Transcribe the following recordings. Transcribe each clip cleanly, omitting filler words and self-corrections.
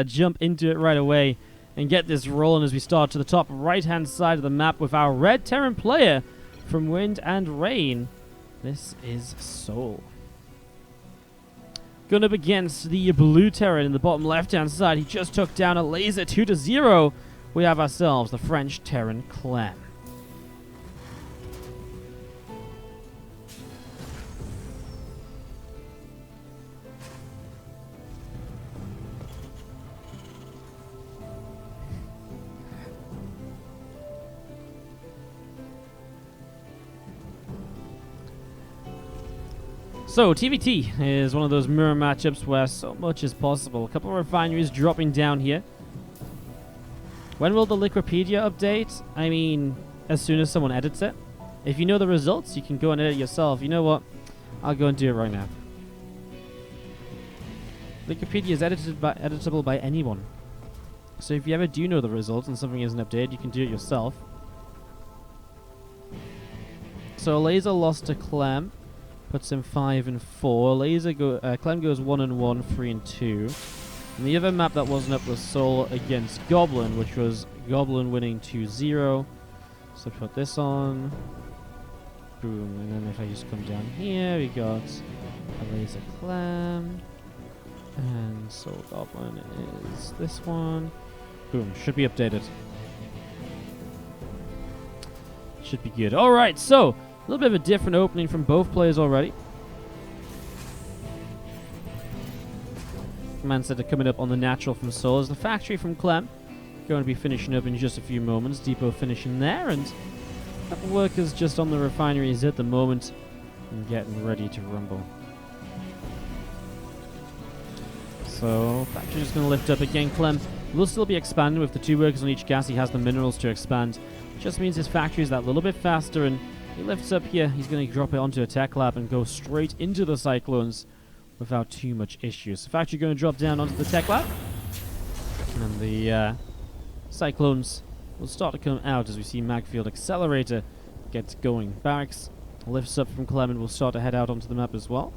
jump into it right away and get this rolling as we start to the top right-hand side of the map with our red Terran player from Wind and Rain. This is souL. Going up against the blue Terran in the bottom left-hand side. He just took down a laser 2-0. We have ourselves the French Terran Clem. So, TvT is one of those mirror matchups where so much is possible. A couple of refineries dropping down here. When will the Liquipedia update? I mean, as soon as someone edits it. If you know the results, you can go and edit it yourself. You know what? I'll go and do it right now. Liquipedia is editable by anyone. So if you ever do know the results and something isn't updated, you can do it yourself. So, Laser lost to Clem. Puts him 5 and 4. Clem goes 1 and 1, 3 and 2. And the other map that wasn't up was souL against Goblin, which was Goblin winning 2-0. So put this on. Boom. And then if I just come down here, we got a laser Clem. And souL Goblin is this one. Boom. Should be updated. Should be good. Alright, so a little bit of a different opening from both players already. Command center coming up on the natural from souL as the factory from Clem. Going to be finishing up in just a few moments. Depot finishing there, and a couple workers just on the refineries at the moment and getting ready to rumble. So, factory just going to lift up again. Clem will still be expanding with the 2 workers on each gas. He has the minerals to expand. Just means his factory is that little bit faster, and he lifts up here. He's going to drop it onto a tech lab and go straight into the Cyclones without too much issues. The factory going to drop down onto the tech lab. And the Cyclones will start to come out as we see Magfield Accelerator get going. Barracks lifts up from Clem and will start to head out onto the map as well.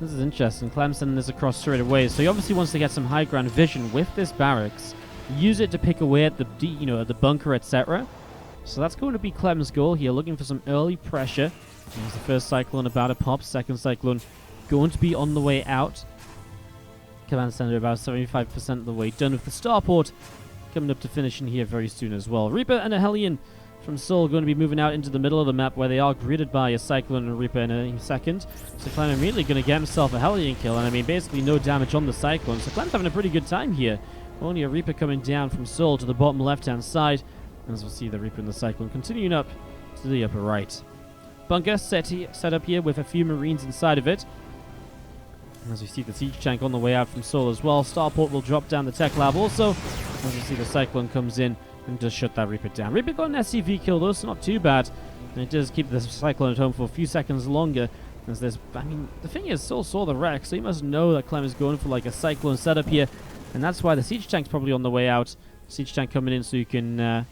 This is interesting. Clem's sending this across straight away. So he obviously wants to get some high ground vision with this barracks. Use it to pick away at the the bunker, etc. So that's going to be Clem's goal here, looking for some early pressure. There's the first Cyclone about to pop. Second Cyclone going to be on the way out. Command center about 75% of the way done with the starport coming up to finishing here very soon as well. Reaper and a Hellion from souL going to be moving out into the middle of the map where they are greeted by a Cyclone and a Reaper in a second. So Clem immediately going to get himself a Hellion kill, and I mean basically no damage on the Cyclone. So Clem's having a pretty good time here. Only a Reaper coming down from souL to the bottom left-hand side. And as we'll see, the Reaper and the Cyclone continuing up to the upper right. Bunker set up here with a few Marines inside of it. And as we see the siege tank on the way out from souL as well. Starport will drop down the tech lab also. As we see the Cyclone comes in and just shut that Reaper down. Reaper got an SCV kill though, so not too bad. And it does keep the Cyclone at home for a few seconds longer. As there's, I mean, the thing is, souL saw the wreck, so he must know that Clem is going for like a Cyclone setup here. And that's why the siege tank's probably on the way out. Siege tank coming in so you can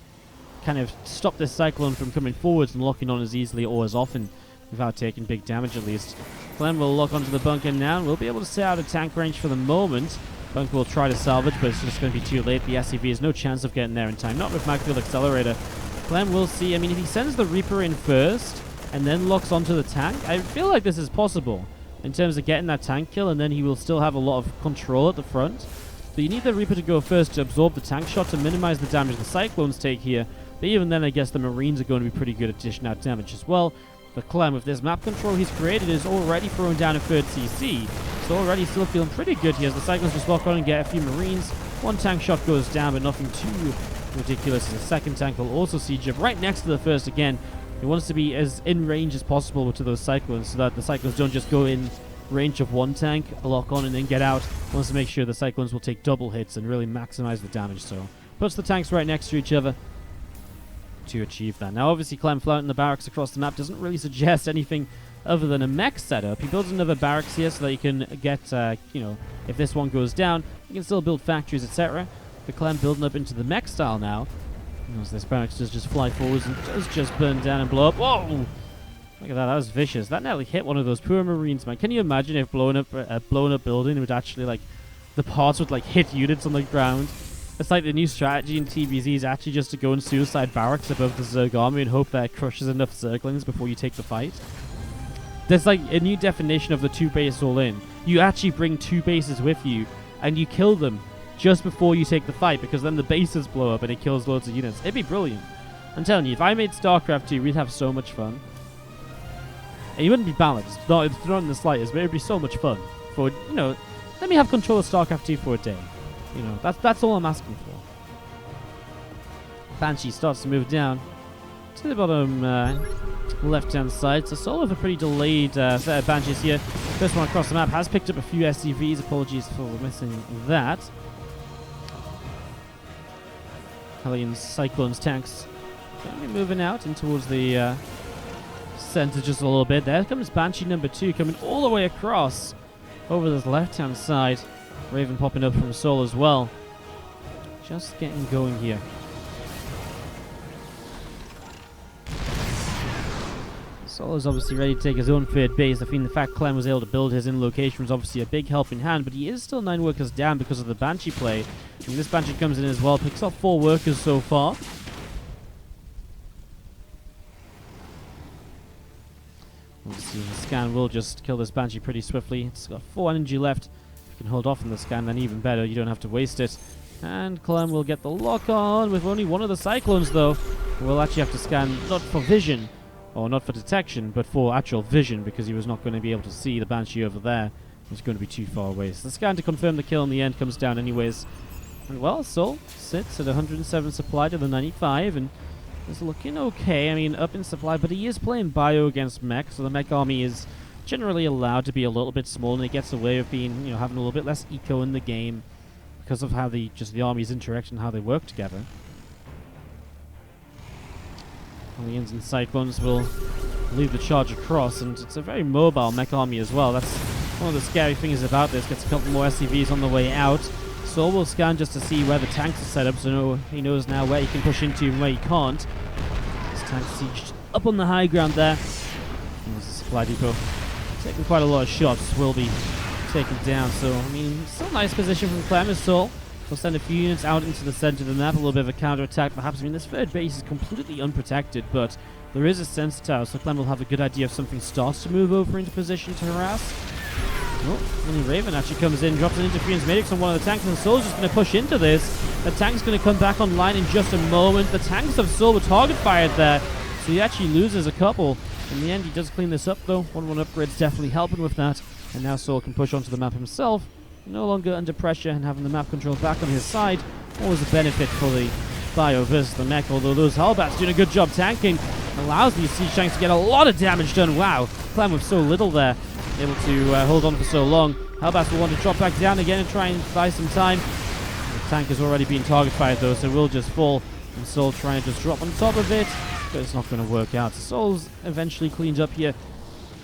kind of stop this Cyclone from coming forwards and locking on as easily or as often without taking big damage at least. Clem will lock onto the bunker now and we'll be able to stay out of tank range for the moment. Bunker will try to salvage, but it's just going to be too late. The SCV has no chance of getting there in time. Not with Magfield Accelerator. Clem will see. I mean, if he sends the Reaper in first and then locks onto the tank, I feel like this is possible in terms of getting that tank kill, and then he will still have a lot of control at the front. But you need the Reaper to go first to absorb the tank shot to minimize the damage the Cyclones take here. But even then, I guess the Marines are going to be pretty good at dishing out damage as well. But Clem, with this map control he's created, is already throwing down a third CC. So already still feeling pretty good here as the Cyclones just lock on and get a few Marines. One tank shot goes down, but nothing too ridiculous. The second tank will also siege up right next to the first again. He wants to be as in range as possible to those Cyclones so that the Cyclones don't just go in range of one tank, lock on and then get out. Wants to make sure the Cyclones will take double hits and really maximize the damage. So puts the tanks right next to each other to achieve that. Now obviously Clem flouting the barracks across the map doesn't really suggest anything other than a mech setup. He builds another barracks here so that you can get, if this one goes down, you can still build factories, etc. The Clem building up into the mech style now. As this barracks does just fly forwards and does just burn down and blow up. Whoa! Look at that. That was vicious. That nearly hit one of those poor Marines, man. Can you imagine if blowing up building would actually, like, the parts would, like, hit units on the ground? It's like the new strategy in TvT is actually just to go and suicide barracks above the Zerg army and hope that it crushes enough Zerglings before you take the fight. There's, like, a new definition of the 2 base all in. You actually bring 2 bases with you, and you kill them just before you take the fight, because then the bases blow up and it kills loads of units. It'd be brilliant. I'm telling you, if I made StarCraft 2, we'd have so much fun. And you wouldn't be balanced, not in the slightest, but it'd be so much fun. For, you know, let me have control of StarCraft 2 for a day. You know, that's all I'm asking for. Banshee starts to move down to the bottom left-hand side. So souL with a pretty delayed set of Banshees here. First one across the map has picked up a few SCVs. Apologies for missing that. Hellions, Cyclones, tanks going to be moving out in towards the center just a little bit. There comes Banshee number 2 coming all the way across over this left-hand side. Raven popping up from souL as well. Just getting going here. souL is obviously ready to take his own third base. I think the fact Clem was able to build his in location was obviously a big help in hand, but he is still 9 workers down because of the Banshee play. And this Banshee comes in as well, picks up 4 workers so far. Let's see, the scan will just kill this Banshee pretty swiftly. It's got 4 energy left. If you can hold off on the scan, then even better. You don't have to waste it. And Clem will get the lock on with only one of the Cyclones, though. We'll actually have to scan not for vision, or not for detection, but for actual vision, because he was not going to be able to see the Banshee over there. It was going to be too far away. So the scan to confirm the kill in the end comes down anyways. And well, souL sits at 107 supply to the 95, and is looking okay. I mean, up in supply, but he is playing bio against mech, so the mech army is generally allowed to be a little bit small, and it gets away with being, you know, having a little bit less eco in the game because of how the armies interact and how they work together. Hellions and Cyclones will leave the charge across, and it's a very mobile mech army as well. That's one of the scary things about this. Gets a couple more SCVs on the way out. souL will scan just to see where the tanks are set up, so he knows now where he can push into and where he can't. This tank sieged up on the high ground there. And there's a supply depot. Taking quite a lot of shots, will be taken down. So, I mean, still a nice position from Clem as souL. We'll send a few units out into the center of the map, a little bit of a counter-attack perhaps. I mean, this third base is completely unprotected, but there is a sensor tower, so Clem will have a good idea if something starts to move over into position to harass. Oh, only Raven actually comes in, drops an interference medics on one of the tanks, and souL's just going to push into this. The tank's going to come back online in just a moment. The tanks of souL were target fired there, so he actually loses a couple. In the end, he does clean this up, though. 1-1 upgrade's definitely helping with that. And now souL can push onto the map himself. No longer under pressure and having the map control back on his side. Always a benefit for the bio versus the mech, although those Hellbats doing a good job tanking. Allows these siege tanks to get a lot of damage done. Wow, Clem with so little there. Able to hold on for so long. Hellbats will want to drop back down again and try and buy some time. The tank is already being target fired though, so will just fall. And souL trying to just drop on top of it, but it's not going to work out. So souL's eventually cleaned up here.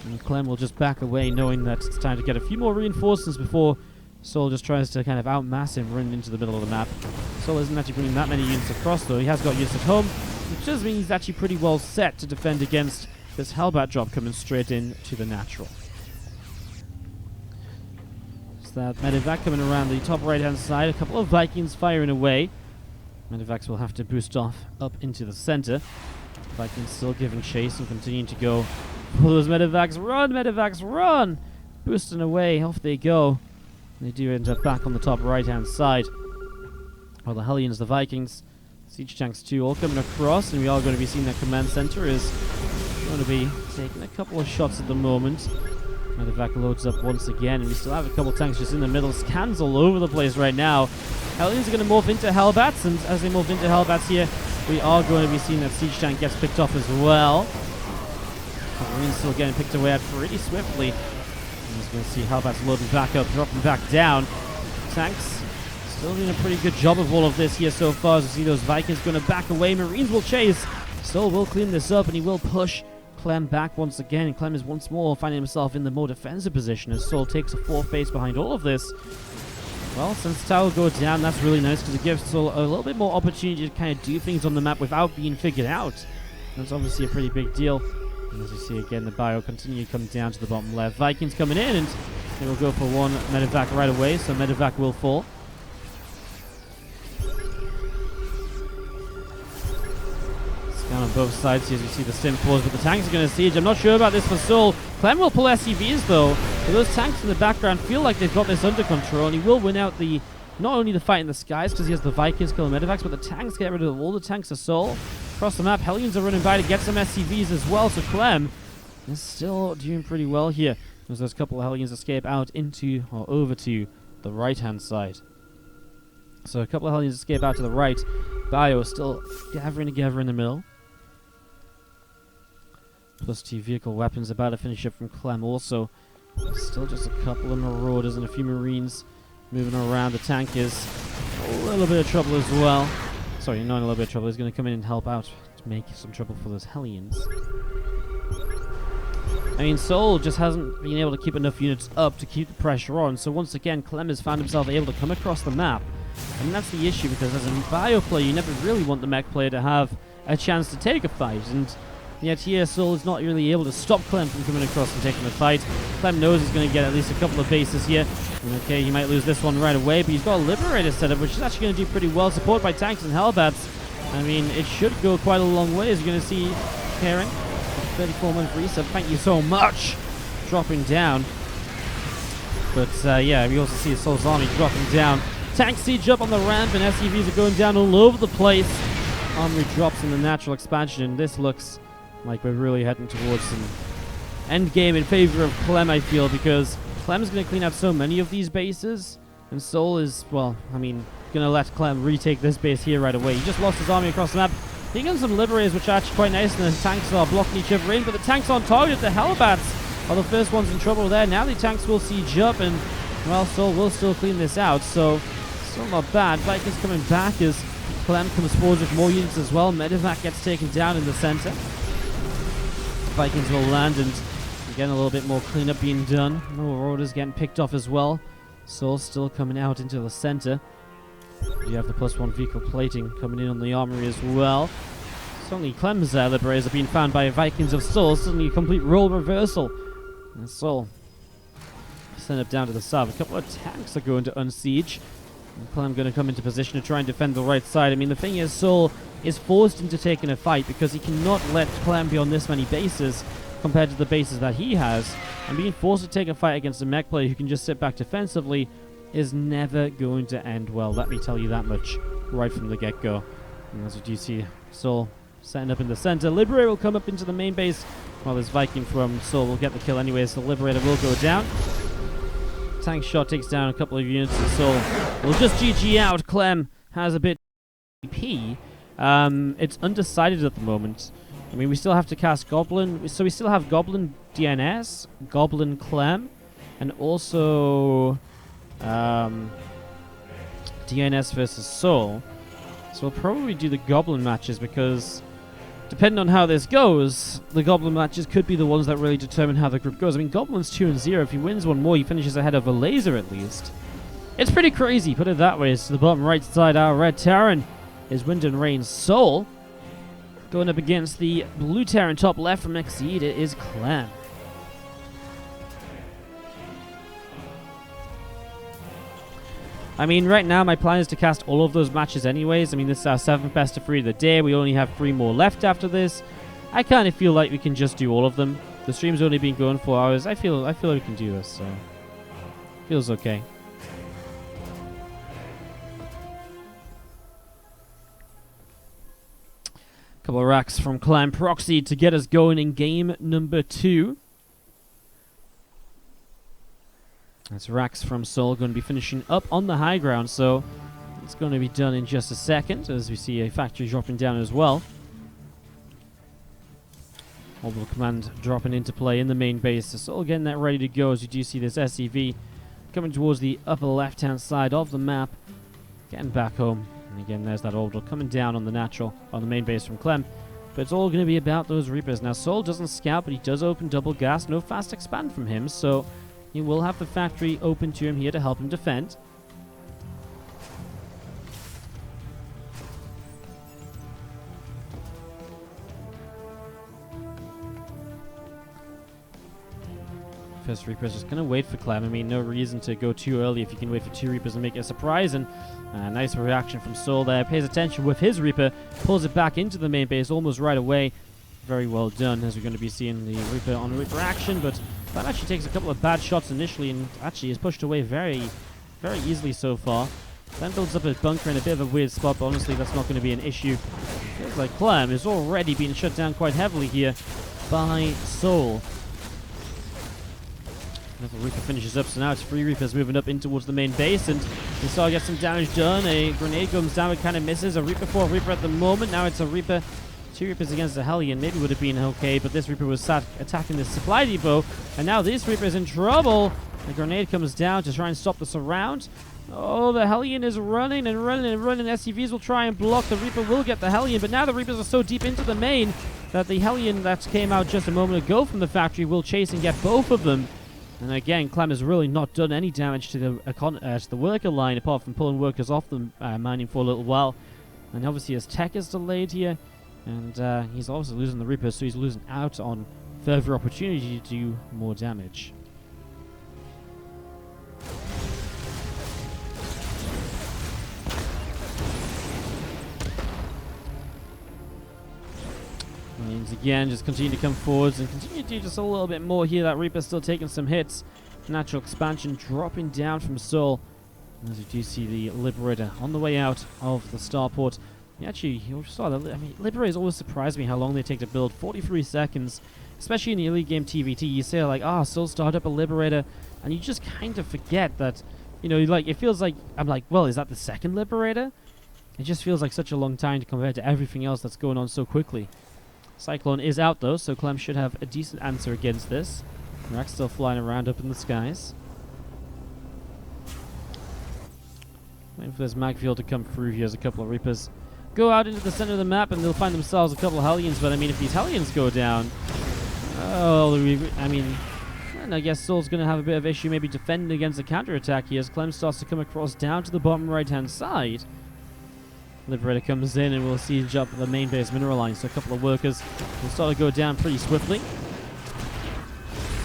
And Clem will just back away, knowing that it's time to get a few more reinforcements before souL just tries to kind of outmass him, run into the middle of the map. souL isn't actually bringing that many units across though. He has got units at home, which does mean he's actually pretty well set to defend against this Hellbat drop coming straight in to the natural. It's that medevac coming around the top right hand side. A couple of Vikings firing away. Medevacs will have to boost off up into the center. Vikings still giving chase and continuing to go for those medevacs. Run, medevacs, run! Boosting away, off they go. They do end up back on the top right-hand side. Well, the Hellions, the Vikings, siege tanks too, all coming across, and we are going to be seeing that command center is going to be taking a couple of shots at the moment. Medevac loads up once again, and we still have a couple tanks just in the middle. Scans all over the place right now. Hellions are going to morph into Hellbats, and as they morph into Hellbats here, we are going to be seeing that siege tank gets picked off as well. Marines still getting picked away at pretty swiftly. As going to see Hellbats loading back up, dropping back down. Tanks still doing a pretty good job of all of this here so far. As we see those Vikings going to back away, Marines will chase. souL will clean this up, and he will push Clem back once again. And Clem is once more finding himself in the more defensive position as souL takes a 4th base behind all of this. Well, since tower go down, that's really nice because it gives souL a little bit more opportunity to kind of do things on the map without being figured out. That's obviously a pretty big deal And as you see again, the bio continue to come down to the bottom left. Vikings coming in, and they will go for one medevac right away, so medevac will fall. Down on both sides here as you see the stim pause, but the tanks are going to siege. I'm not sure about this for souL. Clem will pull SCVs though, but those tanks in the background feel like they've got this under control, and he will win out the not only the fight in the skies because he has the Vikings kill medevacs, but the tanks get rid of all the tanks of souL. Across the map, Hellions are running by to get some SCVs as well, so Clem is still doing pretty well here. As those couple of Hellions escape out into or over to the right-hand side. So a couple of Hellions escape out to the right. Bio is still gathering together in the middle. Plus 2 vehicle weapons about to finish up from Clem also. Still just a couple of Marauders and a few Marines moving around. The tank is a little bit of trouble as well. Sorry, not a little bit of trouble. He's going to come in and help out to make some trouble for those Hellions. I mean, souL just hasn't been able to keep enough units up to keep the pressure on. So once again, Clem has found himself able to come across the map. And that's the issue, because as a bio player, you never really want the mech player to have a chance to take a fight. And yet here, souL is not really able to stop Clem from coming across and taking the fight. Clem knows he's going to get at least a couple of bases here. Okay, he might lose this one right away, but he's got a Liberator set up, which is actually going to do pretty well, supported by tanks and Hellbats. I mean, it should go quite a long way, as you're going to see Caring. 34-month reset, thank you so much. Dropping down. But yeah, we also see souL's army dropping down. Tank siege up on the ramp, and SCVs are going down all over the place. Armory drops in the natural expansion, and this looks like we're really heading towards some end game in favor of Clem, I feel, because Clem's going to clean out so many of these bases, and souL is, well, I mean, going to let Clem retake this base here right away. He just lost his army across the map. He got some Liberators, which are actually quite nice, and the tanks are blocking each other in, but the tanks on target, the Hellbats are the first ones in trouble there. Now the tanks will siege up, and, well, souL will still clean this out, so still not bad. Vikings coming back as Clem comes forward with more units as well. Medevac gets taken down in the center. Vikings will land, and again a little bit more cleanup being done. More orders getting picked off as well. souL still coming out into the center. You have the +1 vehicle plating coming in on the armory as well. Suddenly Clem's Liberators are being found by Vikings of souL. Suddenly a complete role reversal. And souL send up down to the south. A couple of tanks are going to unsiege. And Clem going to come into position to try and defend the right side. I mean, the thing is, souL is forced into taking a fight because he cannot let Clem be on this many bases compared to the bases that he has. And being forced to take a fight against a mech player who can just sit back defensively is never going to end well. Let me tell you that much right from the get-go. And as you see, souL setting up in the center. Liberator will come up into the main base, while this Viking from souL will get the kill anyways. The Liberator will go down. Tank shot takes down a couple of units, and souL will just GG out. Clem has a bit of AP. It's undecided at the moment. I mean, we still have to cast Goblin, so we still have Goblin DNS, Goblin Clem, and also DNS versus souL. So we'll probably do the Goblin matches, because depending on how this goes, the Goblin matches could be the ones that really determine how the group goes. I mean, Goblin's 2-0. If he wins one more, he finishes ahead of a Laser at least. It's pretty crazy, put it that way. It's to the bottom right side, our Red Terran is Wind and Rain souL. Going up against the Blue Terran top left from Exceed, it is Clem. I mean, right now my plan is to cast all of those matches anyways. I mean, this is our 7th best of 3 of the day. We only have 3 more left after this. I kind of feel like we can just do all of them. The stream's only been going 4 hours. I feel like we can do this, so feels okay. Couple of racks from Clem Proxy to get us going in game number 2. That's racks from souL going to be finishing up on the high ground, so it's going to be done in just a second as we see a factory dropping down as well. Orbital command dropping into play in the main base. So souL getting that ready to go as you do see this SCV coming towards the upper left-hand side of the map, getting back home. And again, there's that orbital coming down on the natural, on the main base from Clem. But it's all going to be about those Reapers. Now, souL doesn't scout, but he does open double gas. No fast expand from him, so he will have the factory open to him here to help him defend. First Reaper is just going to wait for Clem. I mean, no reason to go too early if you can wait for 2 Reapers and make it a surprise. And nice reaction from souL there. Pays attention with his Reaper. Pulls it back into the main base almost right away. Very well done, as we're going to be seeing the Reaper on Reaper action. But that actually takes a couple of bad shots initially and actually is pushed away very, very easily so far. Then builds up a bunker in a bit of a weird spot, but honestly, that's not going to be an issue. Feels like Clem is already being shut down quite heavily here by souL. Another Reaper finishes up, so now it's 3 Reapers moving up in towards the main base, and we saw get some damage done. A grenade comes down, it kind of misses. A Reaper for a Reaper at the moment. Now it's a Reaper, 2 Reapers against a Hellion. Maybe would have been okay, but this Reaper was sat attacking the supply depot, and now this Reaper is in trouble. The grenade comes down to try and stop the surround. Oh, the Hellion is running and running and running. SCVs will try and block. The Reaper will get the Hellion, but now the Reapers are so deep into the main that the Hellion that came out just a moment ago from the factory will chase and get both of them. And again, Clem has really not done any damage to the worker line, apart from pulling workers off the mining for a little while. And obviously his tech is delayed here, and he's obviously losing the Reapers, so he's losing out on further opportunity to do more damage. Means again, just continue to come forwards and continue to do just a little bit more here. That Reaper's still taking some hits. Natural expansion dropping down from souL. As you do see the Liberator on the way out of the starport. You saw that. I mean, Liberators always surprise me how long they take to build. 43 seconds, especially in the early game TvT. You say like, souL started up a Liberator, and you just kind of forget that. You know, like it feels like I'm like, well, is that the second Liberator? It just feels like such a long time compared to everything else that's going on so quickly. Cyclone is out though, so Clem should have a decent answer against this. Rack's still flying around up in the skies. Waiting for this mag field to come through. Here's a couple of Reapers. Go out into the center of the map and they'll find themselves a couple of Hellions, but I mean, if these Hellions go down, I mean, and I guess souL's going to have a bit of issue maybe defending against a counterattack here as Clem starts to come across down to the bottom right-hand side. Liberator comes in and we'll siege up the main base mineral line, so a couple of workers will start to go down pretty swiftly.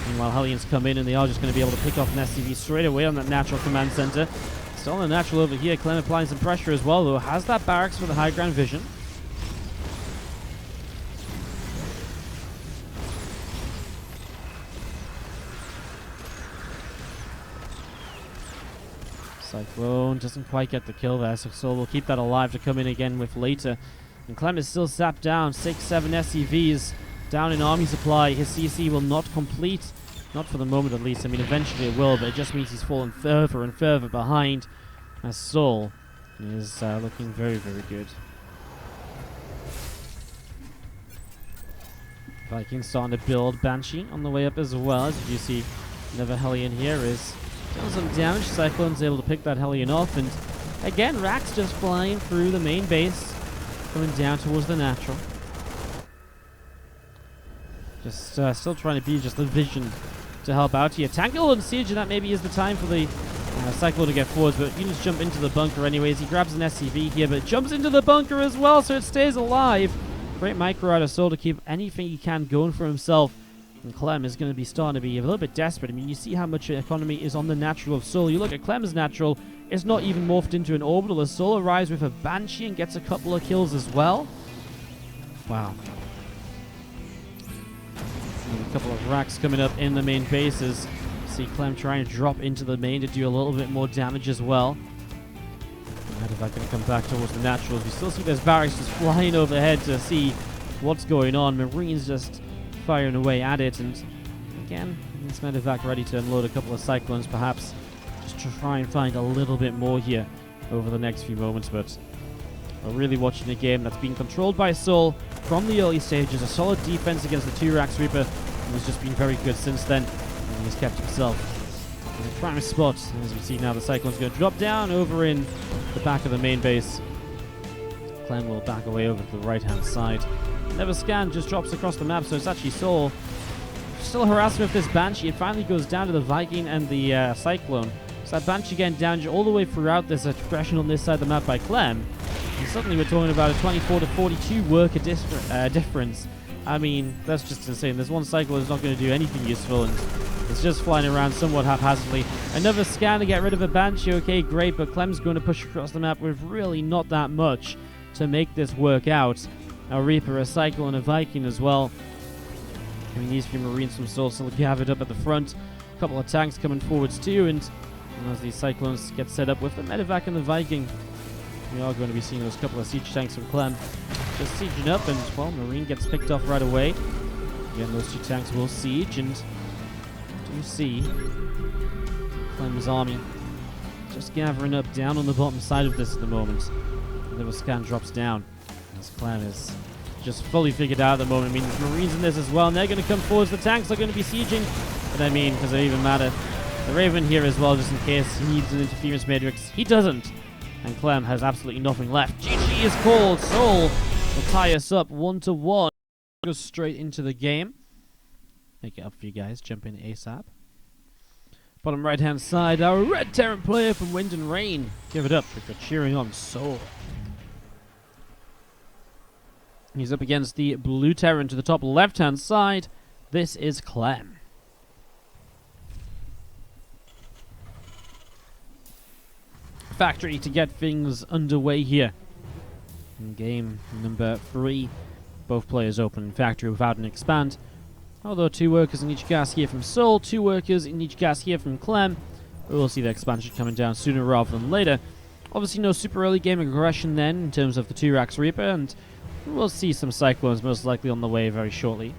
Meanwhile, Hellions come in and they are just going to be able to pick off an SCV straight away on that natural command center. Still on the natural over here. Clem applying some pressure as well, though. Has that barracks for the high ground vision. Cyclone doesn't quite get the kill there, so souL will keep that alive to come in again with later. And Clem is still sapped down. 6-7 SCVs down in army supply. His CC will not complete. Not for the moment, at least. I mean, eventually it will, but it just means he's fallen further and further behind as souL is looking very, very good. Vikings starting to build. Banshee on the way up as well. As you see, another Hellion here is doing some damage. Cyclone's able to pick that Hellion off, and again, Rack's just flying through the main base, coming down towards the natural. Just still trying to be just the vision to help out here. Tangle and Siege, and that maybe is the time for the Cyclone to get forwards, but units jump into the bunker anyways. He grabs an SCV here, but jumps into the bunker as well, so it stays alive. Great micro out of souL to keep anything he can going for himself. And Clem is going to be starting to be a little bit desperate. I mean, you see how much economy is on the natural of souL. You look at Clem's natural, it's not even morphed into an orbital as souL arrives with a Banshee and gets a couple of kills as well. Wow. And a couple of racks coming up in the main bases. See Clem trying to drop into the main to do a little bit more damage as well. Medevac going to come back towards the naturals. You still see those barracks just flying overhead to see what's going on. Marines just firing away at it, and again, this Medevac ready to unload a couple of Cyclones, perhaps just to try and find a little bit more here over the next few moments. But we're really watching a game that's being controlled by souL from the early stages. A solid defense against the 2-Racks Reaper, and has just been very good since then. And he's kept himself in the prime spot. And as we see now, the Cyclone's going to drop down over in the back of the main base. Clem will back away over to the right-hand side. Never Scan just drops across the map, so it's actually souL still harassing with this Banshee. It finally goes down to the Viking and the Cyclone. So that Banshee getting damaged all the way throughout this aggression on this side of the map by Clem. And suddenly we're talking about a 24 to 42 worker difference I mean, that's just insane. This one Cyclone is not going to do anything useful, and it's just flying around somewhat haphazardly. Another scan to get rid of a Banshee. Okay, great, but Clem's going to push across the map with really not that much to make this work out. A Reaper, a Cyclone, a Viking as well. I mean, these few Marines from souL still gathered up at the front. A couple of tanks coming forwards too, and as these Cyclones get set up with the Medevac and the Viking, we are going to be seeing those couple of siege tanks from Clem just sieging up, and, well, Marine gets picked off right away. Again, those two tanks will siege, and do see Clem's army just gathering up down on the bottom side of this at the moment. Another scan drops down as Clem is just fully figured out at the moment. I mean, there's Marines in this as well, and they're going to come forwards. The tanks are going to be sieging, but I mean, does it even matter? The Raven here as well, just in case he needs an interference matrix. He doesn't, and Clem has absolutely nothing left. GG is called. souL will tie us up 1-1. Go straight into the game. Make it up for you guys. Jump in ASAP. Bottom right-hand side, our Red Terran player from Wind and Rain. Give it up if you're cheering on souL. He's up against the Blue Terran to the top left-hand side. This is Clem. Factory to get things underway here. In game number 3, both players open factory without an expand. Although 2 workers in each gas here from souL, 2 workers in each gas here from Clem. We'll see the expansion coming down sooner rather than later. Obviously no super early game aggression then in terms of the 2-Rax Reaper, and we'll see some Cyclones most likely on the way very shortly.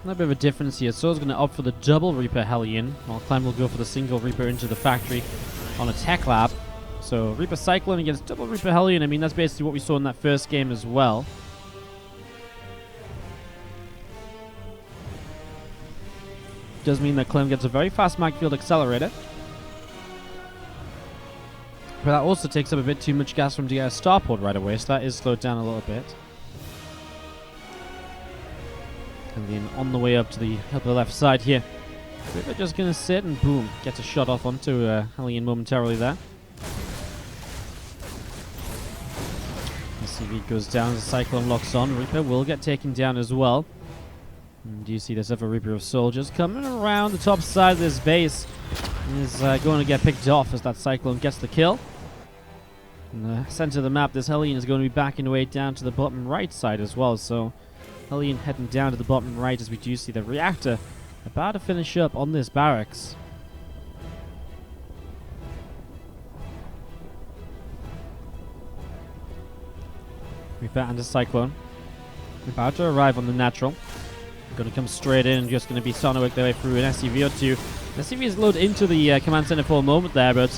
A bit of a difference here. souL's going to opt for the double Reaper Hellion, while Clem will go for the single Reaper into the factory on a tech lab. So Reaper Cyclone against double Reaper Hellion. I mean, that's basically what we saw in that first game as well. Does mean that Clem gets a very fast mag field accelerator. But that also takes up a bit too much gas from the starport right away, so that is slowed down a little bit. And then on the way up to the upper left side here. We're just going to sit and boom, gets a shot off onto Hellion momentarily there. SCV goes down as the Cyclone locks on. Reaper will get taken down as well. And do you see this other Reaper of soldiers coming around the top side of this base? Is going to get picked off as that Cyclone gets the kill. In the center of the map, this Hellion is going to be backing away down to the bottom right side as well. So Hellion heading down to the bottom right as we do see the reactor about to finish up on this barracks. Reaper and a Cyclone about to arrive on the natural. Going to come straight in and just going to be sonoic their way through an SCV or two. The SCV is loaded into the command center for a moment there, but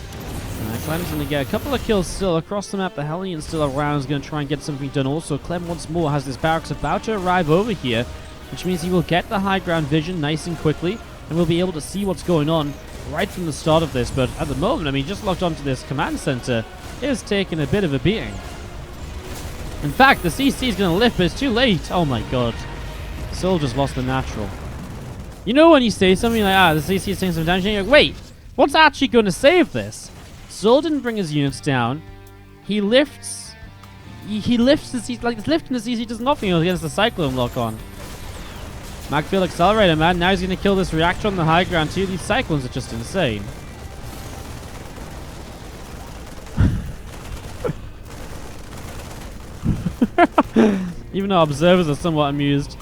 Clem's going to get a couple of kills still across the map. The Hellion's still around, is going to try and get something done also. Clem once more has this barracks about to arrive over here, which means he will get the high ground vision nice and quickly, and we'll be able to see what's going on right from the start of this. But at the moment, I mean, just locked onto this command center is taking a bit of a beating. In fact, the CC is going to lift, but it's too late. Oh my god. souL just lost the natural. You know when you say something like, the CC is taking some damage, and you're like, wait, what's actually going to save this? souL didn't bring his units down. He lifts. He lifts the CC. Like, lifting the CC does nothing against the Cyclone lock on. Magfield Accelerator, man. Now he's going to kill this reactor on the high ground, too. These Cyclones are just insane. Even our observers are somewhat amused.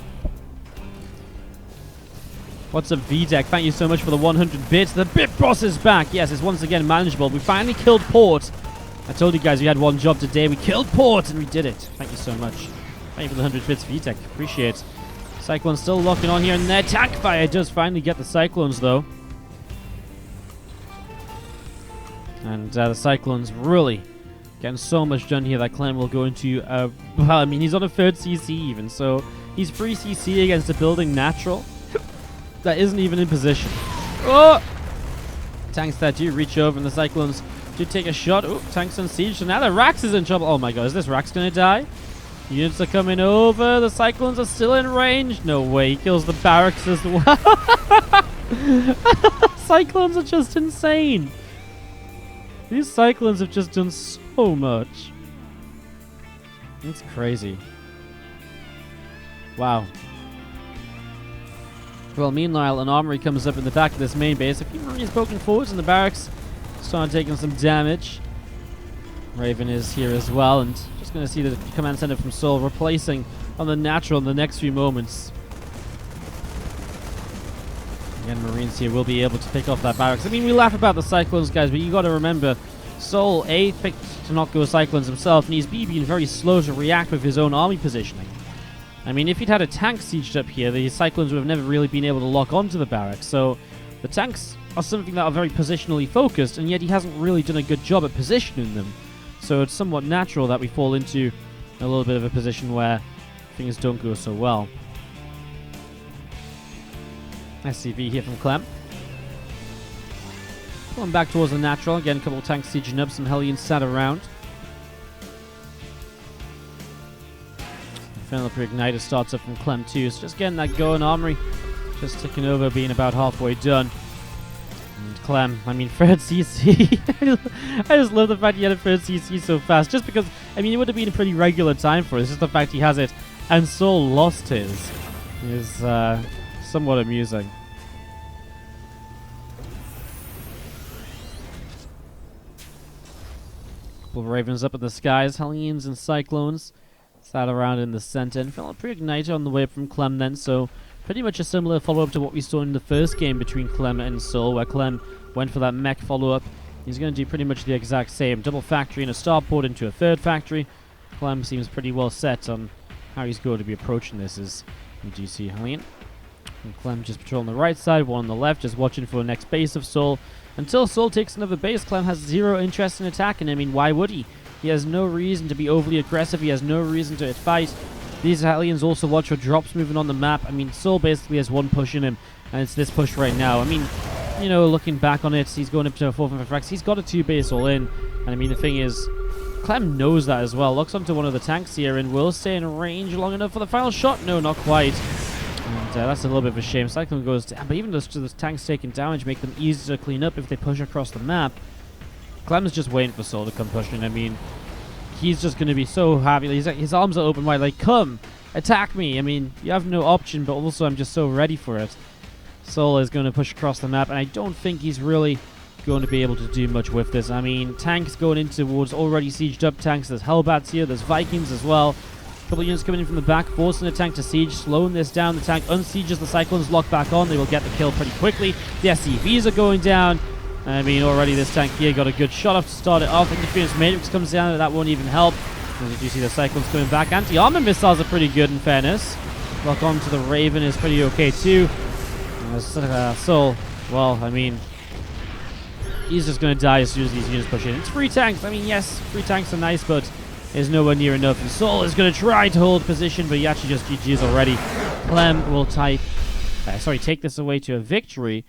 What's up, VDeck? Thank you so much for the 100 bits. The Bit Boss is back. Yes, it's once again manageable. We finally killed Port. I told you guys we had one job today. We killed Port, and we did it. Thank you so much. Thank you for the 100 bits, VDeck. Appreciate it. Cyclone's still locking on here, and their tank fire does finally get the Cyclones, though. And the Cyclones really getting so much done here that Clem will go into, well, I mean, he's on a 3rd CC even, so he's 3 CC against a building natural that isn't even in position. Oh! Tanks that do reach over, and the Cyclones do take a shot. Oh, tanks on siege, so now the Rax is in trouble. Oh my god, is this Rax gonna die? Units are coming over, the Cyclones are still in range. No way, he kills the barracks as well. Cyclones are just insane. These Cyclones have just done so much. It's crazy. Wow. Well, meanwhile, an armory comes up in the back of this main base. A few Marines poking forwards in the barracks. Starting taking some damage. Raven is here as well, and just going to see the command center from souL replacing on the natural in the next few moments. Again, Marines here will be able to pick off that barracks. I mean, we laugh about the Cyclones, guys, but you got to remember, souL, A, picked to not go Cyclones himself, and he's B, being very slow to react with his own army positioning. I mean, if he'd had a tank sieged up here, the Cyclones would have never really been able to lock onto the barracks. So the tanks are something that are very positionally focused, and yet he hasn't really done a good job at positioning them. So it's somewhat natural that we fall into a little bit of a position where things don't go so well. SCV here from Clem. Pulling back towards the natural. Again, a couple of tanks sieging up, some Hellions sat around. Final Igniter starts up from Clem too, so just getting that going. Armory just ticking over, being about halfway done. And Clem, I mean, third CC. I just love the fact he had a third CC so fast, just because, I mean, it would have been a pretty regular time for it. It's just the fact he has it, and souL lost his, is somewhat amusing. Couple of Ravens up in the skies, Hellions and Cyclones sat around in the center, and Final Igniter on the way up from Clem then, so pretty much a similar follow-up to what we saw in the first game between Clem and souL, where Clem went for that mech follow-up. He's going to do pretty much the exact same. Double factory and a starport into a third factory. Clem seems pretty well set on how he's going to be approaching this as you do see Hellion. And Clem just patrolling the right side, one on the left, just watching for the next base of souL. Until souL takes another base, Clem has zero interest in attacking. I mean, why would he? He has no reason to be overly aggressive. He has no reason to fight. These Hellions also watch for drops moving on the map. I mean, souL basically has one push in him, and it's this push right now. I mean, you know, looking back on it, he's going up to a 4th and 5th racks. He's got a 2-base all in. And I mean, the thing is, Clem knows that as well. Locks onto one of the tanks here and will stay in range long enough for the final shot. No, not quite. And that's a little bit of a shame. Cyclone goes down, but even those tanks taking damage make them easy to clean up if they push across the map. Clem's just waiting for souL to come pushing. I mean, he's just going to be so happy. His arms are open wide, like, come, attack me. I mean, you have no option, but also I'm just so ready for it. souL is going to push across the map, and I don't think he's really going to be able to do much with this. I mean, tanks going in towards already sieged up tanks. There's Hellbats here, there's Vikings as well. A couple of units coming in from the back, forcing the tank to siege, slowing this down. The tank unsieges, the Cyclones lock back on. They will get the kill pretty quickly. The SCVs are going down. I mean, already this tank here got a good shot off to start it off. Interference Matrix comes down, and that won't even help. As you do see the Cyclones coming back. Anti-armor missiles are pretty good, in fairness. Lock on to the Raven is pretty okay, too. souL, well, I mean, he's just going to die as soon as these units push in. It's free tanks. I mean, yes, free tanks are nice, but is nowhere near enough. And souL is going to try to hold position, but he actually just GG's already. Clem will take this away to a victory.